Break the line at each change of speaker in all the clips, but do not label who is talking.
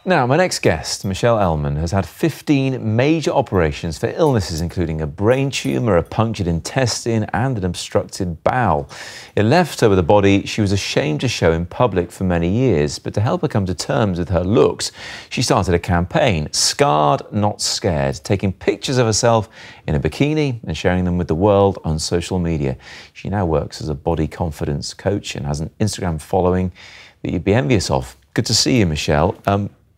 Now, my next guest, Michelle Elman, has had 15 major operations for illnesses, including a brain tumour, a punctured intestine and an obstructed bowel. It left her with a body she was ashamed to show in public for many years, but to help her come to terms with her looks, she started a campaign, Scarred Not Scared, taking pictures of herself in a bikini and sharing them with the world on social media. She now works as a body confidence coach and has an Instagram following that you'd be envious of. Good to see you, Michelle.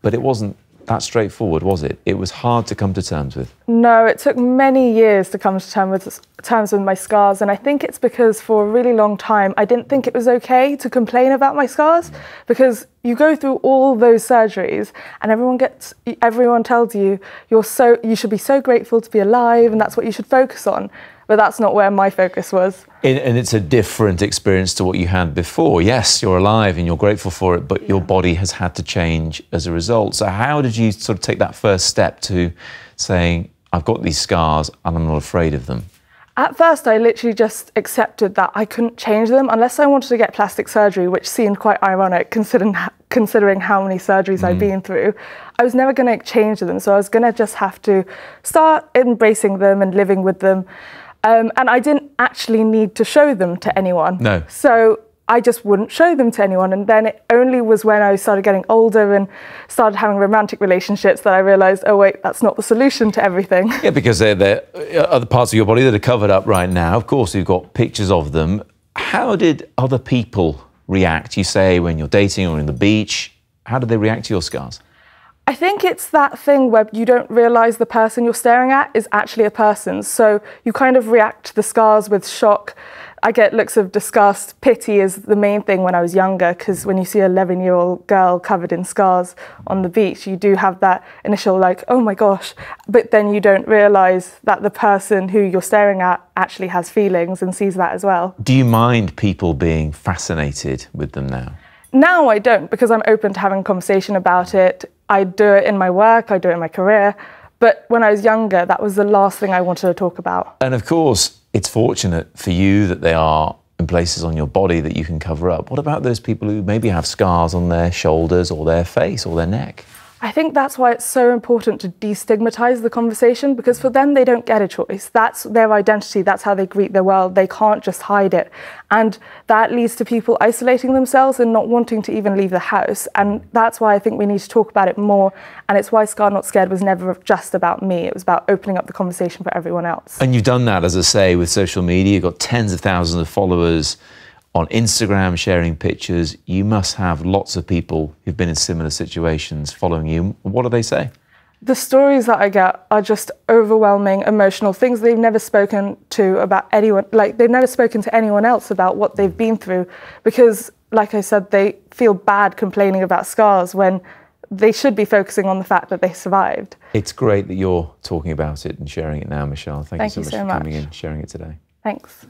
But it wasn't that straightforward, was it? It was hard to come to terms with.
No, it took many years to come to terms with my scars, and I think it's because for a really long time I didn't think it was okay to complain about my scars, because you go through all those surgeries and everyone tells you you should be so grateful to be alive and that's what you should focus on. But that's not where my focus was.
And it's a different experience to what you had before. Yes, you're alive and you're grateful for it, but your body has had to change as a result. So how did you sort of take that first step to saying, I've got these scars and I'm not afraid of them?
At first, I literally just accepted that I couldn't change them unless I wanted to get plastic surgery, which seemed quite ironic considering how many surgeries I'd been through. I was never going to change them, so I was going to just have to start embracing them and living with them. And I didn't actually need to show them to anyone.
No.
So I just wouldn't show them to anyone. And then it only was when I started getting older and started having romantic relationships that I realised, oh wait, that's not the solution to everything. Yeah,
because there are other parts of your body that are covered up right now. Of course, you've got pictures of them. How did other people react? You say when you're dating or on the beach, how did they react to your scars?
I think it's that thing where you don't realise the person you're staring at is actually a person. So you kind of react to the scars with shock. I get looks of disgust. Pity is the main thing when I was younger, because when you see an 11-year-old girl covered in scars on the beach, you do have that initial like, oh my gosh. But then you don't realise that the person who you're staring at actually has feelings and sees that as well.
Do you mind people being fascinated with them now?
Now I don't, because I'm open to having a conversation about it. I do it in my work, I do it in my career. But when I was younger, that was the last thing I wanted to talk about.
And of course, it's fortunate for you that they are in places on your body that you can cover up. What about those people who maybe have scars on their shoulders or their face or their neck?
I think that's why it's so important to destigmatise the conversation, because for them, they don't get a choice. That's their identity. That's how they greet the world. They can't just hide it. And that leads to people isolating themselves and not wanting to even leave the house. And that's why I think we need to talk about it more. And it's why Scarred Not Scared was never just about me. It was about opening up the conversation for everyone else.
And you've done that, as I say, with social media. You've got tens of thousands of followers on Instagram sharing pictures. You must have lots of people who've been in similar situations following you. What do they say?
The stories that I get are just overwhelming, emotional things they've never spoken to about anyone, like they've never spoken to anyone else about what they've been through, because, like I said, they feel bad complaining about scars when they should be focusing on the fact that they survived.
It's great that you're talking about it and sharing it now, Michelle. Thank you so much for coming in and sharing it today.
Thanks.